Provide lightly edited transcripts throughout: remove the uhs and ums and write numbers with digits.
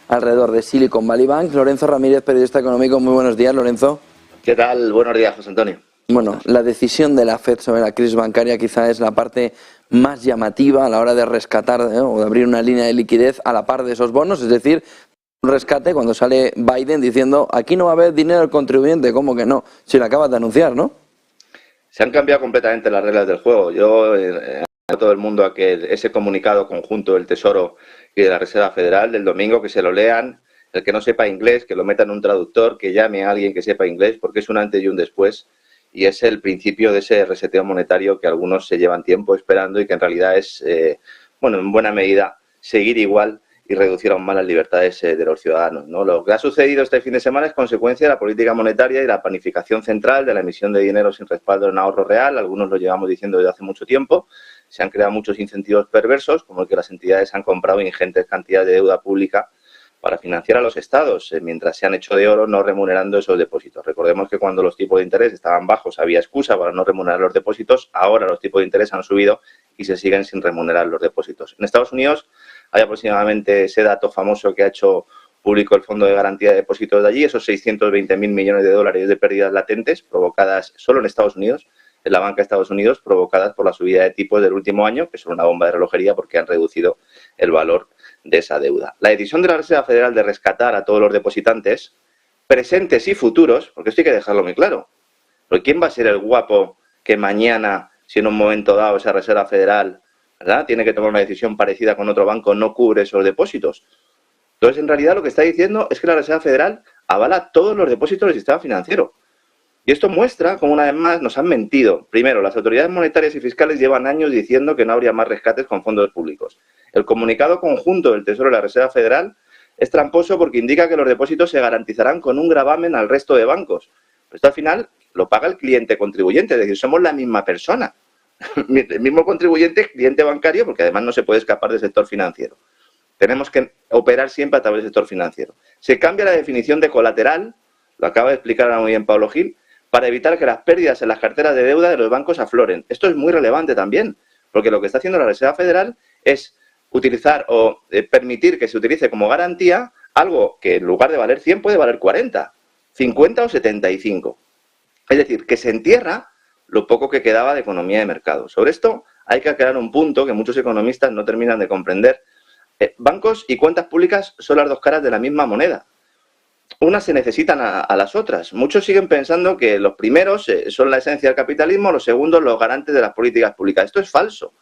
alrededor de Silicon Valley Bank. Lorenzo Ramírez, periodista económico. Muy buenos días, Lorenzo. ¿Qué tal? Buenos días, José Antonio. Bueno, la decisión de la FED sobre la crisis bancaria quizá es la parte más llamativa a la hora de rescatar o de abrir una línea de liquidez a la par de esos bonos, es decir, un rescate cuando sale Biden diciendo aquí no va a haber dinero del contribuyente. ¿Cómo que no? Si lo acabas de anunciar, ¿no? Se han cambiado completamente las reglas del juego. Yo a todo el mundo a que ese comunicado conjunto del Tesoro y de la Reserva Federal del domingo, que se lo lean, el que no sepa inglés, que lo meta en un traductor, que llame a alguien que sepa inglés, porque es un antes y un después, y es el principio de ese reseteo monetario que algunos se llevan tiempo esperando y que en realidad es, en buena medida, seguir igual y reducir aún más las libertades de los ciudadanos, ¿no? Lo que ha sucedido este fin de semana es consecuencia de la política monetaria y la planificación central de la emisión de dinero sin respaldo en ahorro real. Algunos lo llevamos diciendo desde hace mucho tiempo. Se han creado muchos incentivos perversos, como el que las entidades han comprado ingentes cantidades de deuda pública para financiar a los estados, mientras se han hecho de oro no remunerando esos depósitos. Recordemos que cuando los tipos de interés estaban bajos había excusa para no remunerar los depósitos. Ahora los tipos de interés han subido y se siguen sin remunerar los depósitos. En Estados Unidos hay aproximadamente ese dato famoso que ha hecho público el Fondo de Garantía de Depósitos de allí, esos 620.000 millones de dólares de pérdidas latentes provocadas solo en Estados Unidos, en la banca de Estados Unidos, provocadas por la subida de tipos del último año, que son una bomba de relojería porque han reducido el valor de esa deuda. La decisión de la Reserva Federal de rescatar a todos los depositantes, presentes y futuros, porque esto hay que dejarlo muy claro, porque ¿quién va a ser el guapo que mañana, si en un momento dado esa Reserva Federal, ¿verdad?, tiene que tomar una decisión parecida con otro banco, no cubre esos depósitos? Entonces, en realidad, lo que está diciendo es que la Reserva Federal avala todos los depósitos del sistema financiero. Y esto muestra cómo una vez más nos han mentido. Primero, las autoridades monetarias y fiscales llevan años diciendo que no habría más rescates con fondos públicos. El comunicado conjunto del Tesoro y la Reserva Federal es tramposo porque indica que los depósitos se garantizarán con un gravamen al resto de bancos. Pero esto al final lo paga el cliente contribuyente, es decir, somos la misma persona. El mismo contribuyente, cliente bancario, porque además no se puede escapar del sector financiero. Tenemos que operar siempre a través del sector financiero. Se cambia la definición de colateral, lo acaba de explicar ahora muy bien Pablo Gil, para evitar que las pérdidas en las carteras de deuda de los bancos afloren. Esto es muy relevante también, porque lo que está haciendo la Reserva Federal es utilizar o permitir que se utilice como garantía algo que en lugar de valer 100 puede valer 40, 50 o 75. Es decir, que se entierra lo poco que quedaba de economía de mercado. Sobre esto hay que aclarar un punto que muchos economistas no terminan de comprender. Bancos y cuentas públicas son las dos caras de la misma moneda. Unas se necesitan a las otras. Muchos siguen pensando que los primeros son la esencia del capitalismo, los segundos los garantes de las políticas públicas. Esto es falso.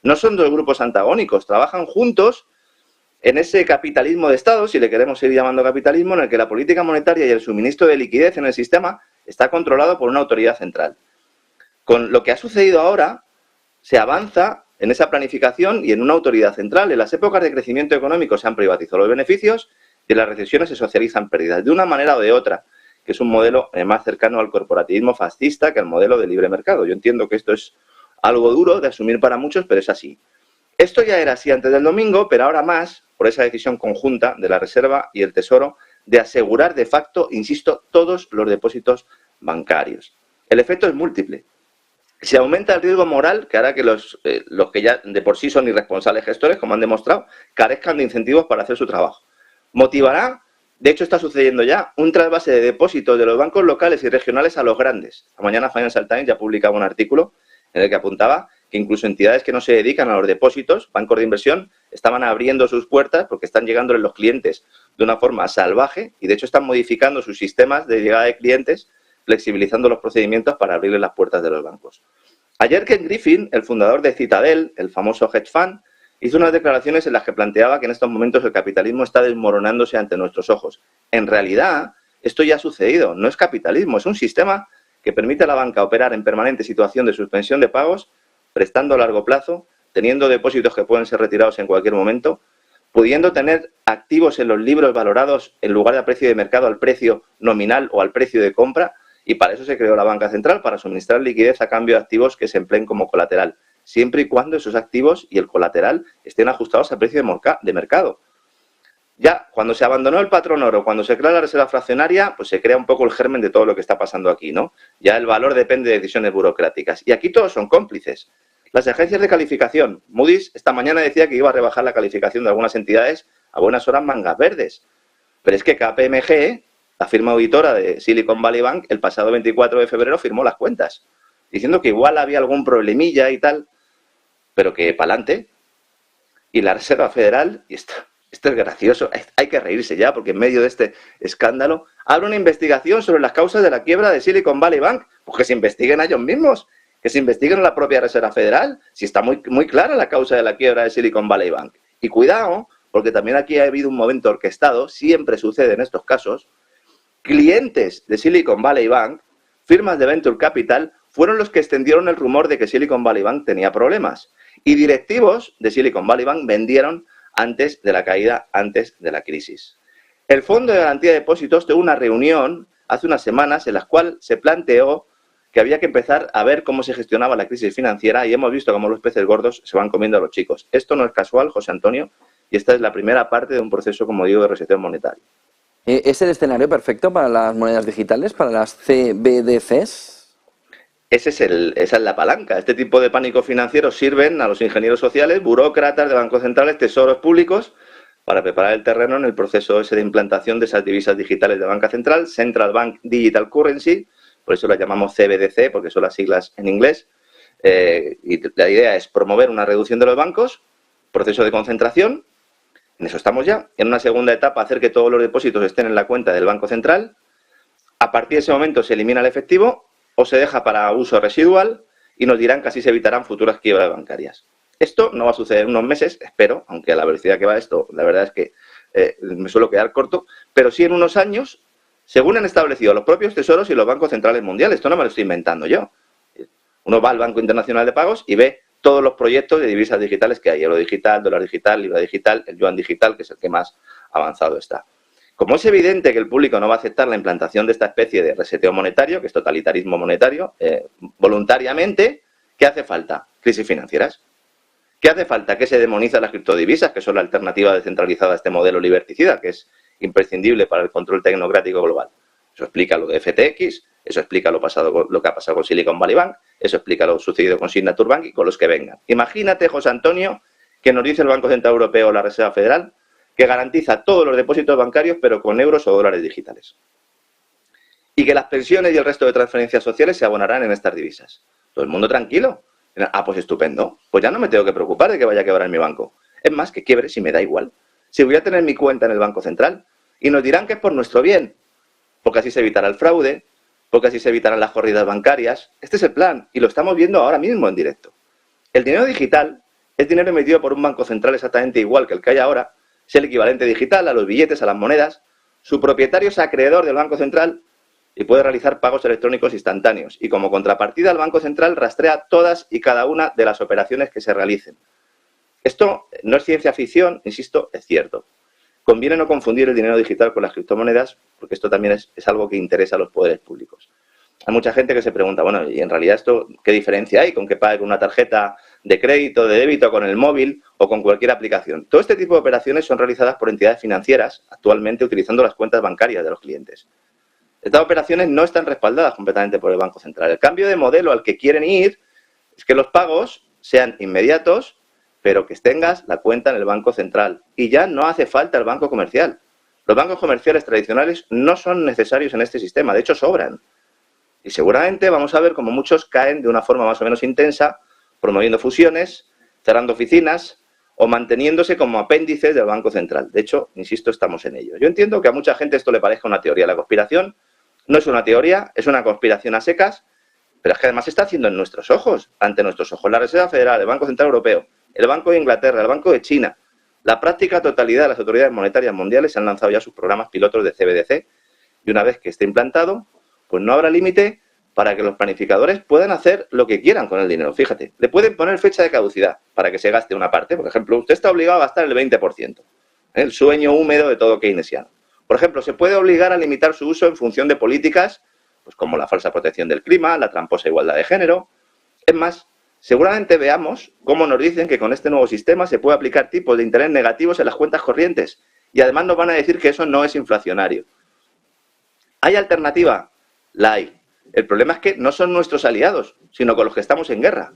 No son dos grupos antagónicos, trabajan juntos en ese capitalismo de Estado, si le queremos seguir llamando capitalismo, en el que la política monetaria y el suministro de liquidez en el sistema está controlado por una autoridad central. Con lo que ha sucedido ahora, se avanza en esa planificación y en una autoridad central. En las épocas de crecimiento económico se han privatizado los beneficios y en las recesiones se socializan pérdidas, de una manera o de otra, que es un modelo más cercano al corporativismo fascista que al modelo de libre mercado. Yo entiendo que esto es algo duro de asumir para muchos, pero es así. Esto ya era así antes del domingo, pero ahora más, por esa decisión conjunta de la Reserva y el Tesoro de asegurar de facto, insisto, todos los depósitos bancarios. El efecto es múltiple. Se aumenta el riesgo moral que hará que los que ya de por sí son irresponsables gestores, como han demostrado, carezcan de incentivos para hacer su trabajo. Motivará, de hecho está sucediendo ya, un trasvase de depósitos de los bancos locales y regionales a los grandes. Esta mañana Financial Times ya publicaba un artículo en el que apuntaba que incluso entidades que no se dedican a los depósitos, bancos de inversión, estaban abriendo sus puertas porque están llegando los clientes de una forma salvaje y de hecho están modificando sus sistemas de llegada de clientes, flexibilizando los procedimientos para abrirles las puertas de los bancos. Ayer Ken Griffin, el fundador de Citadel, el famoso hedge fund, hizo unas declaraciones en las que planteaba que en estos momentos el capitalismo está desmoronándose ante nuestros ojos. En realidad, esto ya ha sucedido, no es capitalismo, es un sistema que permite a la banca operar en permanente situación de suspensión de pagos, prestando a largo plazo, teniendo depósitos que pueden ser retirados en cualquier momento, pudiendo tener activos en los libros valorados en lugar de a precio de mercado al precio nominal o al precio de compra, y para eso se creó la banca central, para suministrar liquidez a cambio de activos que se empleen como colateral, siempre y cuando esos activos y el colateral estén ajustados al precio de mercado. Ya, cuando se abandonó el patrón oro, cuando se crea la reserva fraccionaria, pues se crea un poco el germen de todo lo que está pasando aquí, ¿no? Ya el valor depende de decisiones burocráticas. Y aquí todos son cómplices. Las agencias de calificación, Moody's esta mañana decía que iba a rebajar la calificación de algunas entidades a buenas horas mangas verdes. Pero es que KPMG, la firma auditora de Silicon Valley Bank, el pasado 24 de febrero firmó las cuentas, diciendo que igual había algún problemilla y tal, pero que para adelante. Y la Reserva Federal, y esto es gracioso, hay que reírse ya, porque en medio de este escándalo, abre una investigación sobre las causas de la quiebra de Silicon Valley Bank. Pues que se investiguen a ellos mismos, que se investiguen a la propia Reserva Federal, si está muy, muy clara la causa de la quiebra de Silicon Valley Bank. Y cuidado, porque también aquí ha habido un momento orquestado, siempre sucede en estos casos, clientes de Silicon Valley Bank, firmas de Venture Capital, fueron los que extendieron el rumor de que Silicon Valley Bank tenía problemas. Y directivos de Silicon Valley Bank vendieron antes de la caída, antes de la crisis. El Fondo de Garantía de Depósitos tuvo una reunión hace unas semanas en la cual se planteó que había que empezar a ver cómo se gestionaba la crisis financiera y hemos visto cómo los peces gordos se van comiendo a los chicos. Esto no es casual, José Antonio, y esta es la primera parte de un proceso, como digo, de reseteo monetario. ¿Es el escenario perfecto para las monedas digitales, para las CBDCs? Esa es la palanca. Este tipo de pánicos financieros sirven a los ingenieros sociales, burócratas de bancos centrales, tesoros públicos, para preparar el terreno en el proceso ese de implantación de esas divisas digitales de banca central, Central Bank Digital Currency, por eso las llamamos CBDC, porque son las siglas en inglés, y la idea es promover una reducción de los bancos, proceso de concentración, en eso estamos ya. En una segunda etapa, hacer que todos los depósitos estén en la cuenta del Banco Central. A partir de ese momento se elimina el efectivo o se deja para uso residual y nos dirán que así se evitarán futuras quiebras bancarias. Esto no va a suceder en unos meses, espero, aunque a la velocidad que va esto, la verdad es que me suelo quedar corto, pero sí en unos años, según han establecido los propios tesoros y los bancos centrales mundiales. Esto no me lo estoy inventando yo. Uno va al Banco Internacional de Pagos y ve todos los proyectos de divisas digitales que hay, euro digital, dólar digital, libra digital, el yuan digital, que es el que más avanzado está. Como es evidente que el público no va a aceptar la implantación de esta especie de reseteo monetario, que es totalitarismo monetario, voluntariamente, ¿qué hace falta? Crisis financieras. ¿Qué hace falta? Que se demonizan las criptodivisas, que son la alternativa descentralizada a este modelo liberticida, que es imprescindible para el control tecnocrático global. Eso explica lo de FTX, eso explica lo que ha pasado con Silicon Valley Bank, eso explica lo sucedido con Signature Bank y con los que vengan. Imagínate, José Antonio, que nos dice el Banco Central Europeo o la Reserva Federal que garantiza todos los depósitos bancarios, pero con euros o dólares digitales. Y que las pensiones y el resto de transferencias sociales se abonarán en estas divisas. Todo el mundo tranquilo. Ah, pues estupendo. Pues ya no me tengo que preocupar de que vaya a quebrar mi banco. Es más, que quiebre si me da igual. Si voy a tener mi cuenta en el Banco Central y nos dirán que es por nuestro bien, porque así se evitará el fraude, porque así se evitarán las corridas bancarias. Este es el plan y lo estamos viendo ahora mismo en directo. El dinero digital es dinero emitido por un banco central exactamente igual que el que hay ahora, es el equivalente digital a los billetes, a las monedas. Su propietario es acreedor del Banco Central y puede realizar pagos electrónicos instantáneos. Y como contrapartida, el Banco Central rastrea todas y cada una de las operaciones que se realicen. Esto no es ciencia ficción, insisto, es cierto. Conviene no confundir el dinero digital con las criptomonedas, porque esto también es algo que interesa a los poderes públicos. Hay mucha gente que se pregunta, bueno, ¿y en realidad esto qué diferencia hay con que pague con una tarjeta de crédito, de débito, con el móvil o con cualquier aplicación? Todo este tipo de operaciones son realizadas por entidades financieras, actualmente utilizando las cuentas bancarias de los clientes. Estas operaciones no están respaldadas completamente por el Banco Central. El cambio de modelo al que quieren ir es que los pagos sean inmediatos, pero que tengas la cuenta en el Banco Central. Y ya no hace falta el banco comercial. Los bancos comerciales tradicionales no son necesarios en este sistema, de hecho sobran. Y seguramente vamos a ver cómo muchos caen de una forma más o menos intensa, promoviendo fusiones, cerrando oficinas o manteniéndose como apéndices del Banco Central. De hecho, insisto, estamos en ello. Yo entiendo que a mucha gente esto le parezca una teoría de la conspiración. No es una teoría, es una conspiración a secas, pero es que además se está haciendo en nuestros ojos, ante nuestros ojos. La Reserva Federal, el Banco Central Europeo, el Banco de Inglaterra, el Banco de China, la práctica totalidad de las autoridades monetarias mundiales han lanzado ya sus programas pilotos de CBDC y una vez que esté implantado, pues no habrá límite para que los planificadores puedan hacer lo que quieran con el dinero. Fíjate, le pueden poner fecha de caducidad para que se gaste una parte. Por ejemplo, usted está obligado a gastar el 20%, el sueño húmedo de todo keynesiano. Por ejemplo, se puede obligar a limitar su uso en función de políticas pues como la falsa protección del clima, la tramposa igualdad de género. Es más, seguramente veamos cómo nos dicen que con este nuevo sistema se puede aplicar tipos de interés negativos en las cuentas corrientes y además nos van a decir que eso no es inflacionario. ¿Hay alternativa? La hay. El problema es que no son nuestros aliados, sino con los que estamos en guerra.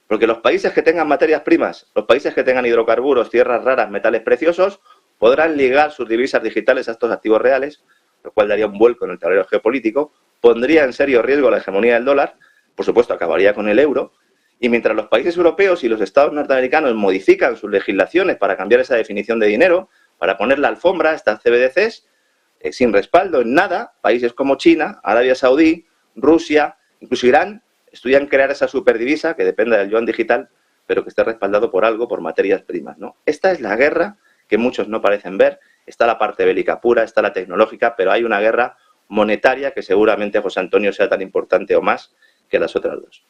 Porque los países que tengan materias primas, los países que tengan hidrocarburos, tierras raras, metales preciosos, podrán ligar sus divisas digitales a estos activos reales, lo cual daría un vuelco en el tablero geopolítico, pondría en serio riesgo la hegemonía del dólar, por supuesto acabaría con el euro, y mientras los países europeos y los estados norteamericanos modifican sus legislaciones para cambiar esa definición de dinero, para poner la alfombra a estas CBDCs, sin respaldo en nada, países como China, Arabia Saudí, Rusia, incluso Irán, estudian crear esa superdivisa que dependa del yuan digital, pero que esté respaldado por algo, por materias primas, ¿no? Esta es la guerra que muchos no parecen ver. Está la parte bélica pura, está la tecnológica, pero hay una guerra monetaria que seguramente, José Antonio, sea tan importante o más que las otras dos.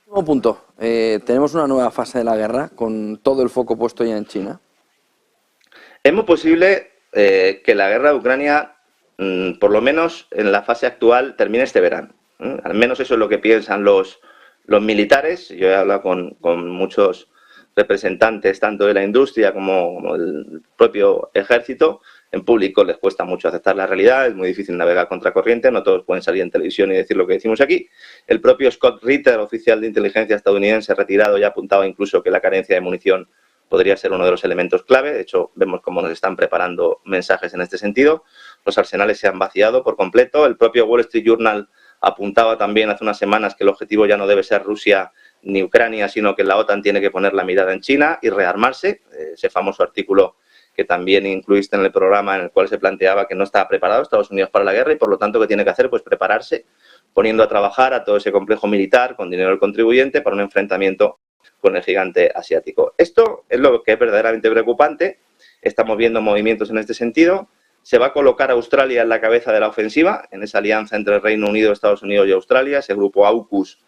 Último punto. Tenemos una nueva fase de la guerra con todo el foco puesto ya en China. Es muy posible que la guerra de Ucrania, por lo menos en la fase actual, termine este verano. Al menos eso es lo que piensan los militares. Yo he hablado con muchos representantes tanto de la industria como del propio ejército. En público les cuesta mucho aceptar la realidad, es muy difícil navegar contracorriente, no todos pueden salir en televisión y decir lo que decimos aquí. El propio Scott Ritter, oficial de inteligencia estadounidense retirado, ya apuntaba incluso que la carencia de munición podría ser uno de los elementos clave. De hecho, vemos cómo nos están preparando mensajes en este sentido. Los arsenales se han vaciado por completo. El propio Wall Street Journal apuntaba también hace unas semanas que el objetivo ya no debe ser Rusia ni Ucrania, sino que la OTAN tiene que poner la mirada en China y rearmarse. Ese famoso artículo que también incluiste en el programa, en el cual se planteaba que no estaba preparado Estados Unidos para la guerra y por lo tanto, ¿qué tiene que hacer? Pues prepararse, poniendo a trabajar a todo ese complejo militar con dinero del contribuyente para un enfrentamiento con el gigante asiático. Esto es lo que es verdaderamente preocupante. Estamos viendo movimientos en este sentido. Se va a colocar a Australia en la cabeza de la ofensiva, en esa alianza entre Reino Unido, Estados Unidos y Australia, ese grupo AUKUS,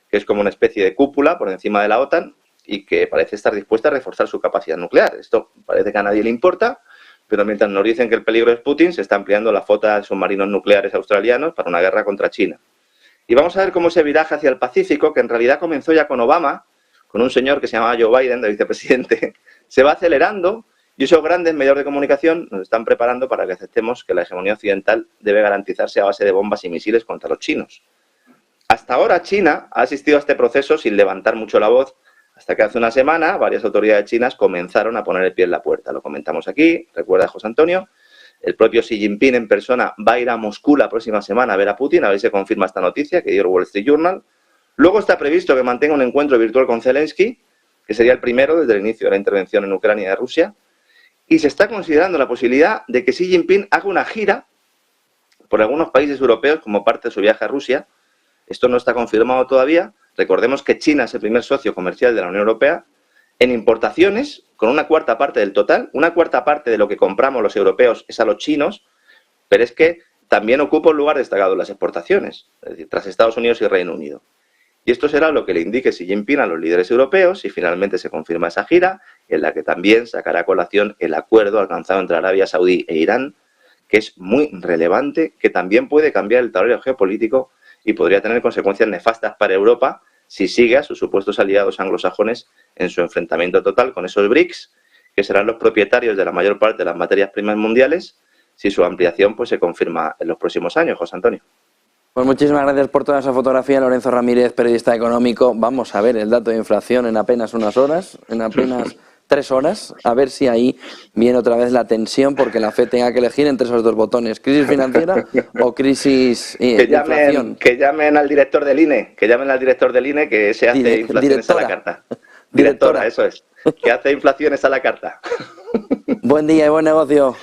que es como una especie de cúpula por encima de la OTAN y que parece estar dispuesta a reforzar su capacidad nuclear. Esto parece que a nadie le importa, pero mientras nos dicen que el peligro es Putin, se está ampliando la flota de submarinos nucleares australianos para una guerra contra China. Y vamos a ver cómo ese viraje hacia el Pacífico, que en realidad comenzó ya con Obama, con un señor que se llamaba Joe Biden, de vicepresidente, se va acelerando y esos grandes medios de comunicación nos están preparando para que aceptemos que la hegemonía occidental debe garantizarse a base de bombas y misiles contra los chinos. Hasta ahora China ha asistido a este proceso sin levantar mucho la voz, hasta que hace una semana varias autoridades chinas comenzaron a poner el pie en la puerta. Lo comentamos aquí, recuerda José Antonio. El propio Xi Jinping en persona va a ir a Moscú la próxima semana a ver a Putin, a ver si se confirma esta noticia que dio el Wall Street Journal. Luego está previsto que mantenga un encuentro virtual con Zelensky, que sería el primero desde el inicio de la intervención en Ucrania de Rusia. Y se está considerando la posibilidad de que Xi Jinping haga una gira por algunos países europeos como parte de su viaje a Rusia. Esto no está confirmado todavía. Recordemos que China es el primer socio comercial de la Unión Europea en importaciones, con una cuarta parte del total. Una cuarta parte de lo que compramos los europeos es a los chinos, pero es que también ocupa un lugar destacado en las exportaciones, es decir, tras Estados Unidos y Reino Unido. Y esto será lo que le indique Xi Jinping a los líderes europeos si finalmente se confirma esa gira, en la que también sacará a colación el acuerdo alcanzado entre Arabia Saudí e Irán, que es muy relevante, que también puede cambiar el tablero geopolítico y podría tener consecuencias nefastas para Europa si sigue a sus supuestos aliados anglosajones en su enfrentamiento total con esos BRICS, que serán los propietarios de la mayor parte de las materias primas mundiales, si su ampliación pues se confirma en los próximos años, José Antonio. Pues muchísimas gracias por toda esa fotografía, Lorenzo Ramírez, periodista económico. Vamos a ver el dato de inflación en apenas unas horas, en apenas 3 horas, a ver si ahí viene otra vez la tensión, porque la FED tenga que elegir entre esos dos botones, crisis financiera o crisis de inflación. Que llamen al director del INE, que se hace inflaciones a la carta. Directora, eso es, que hace inflaciones a la carta. Buen día y buen negocio.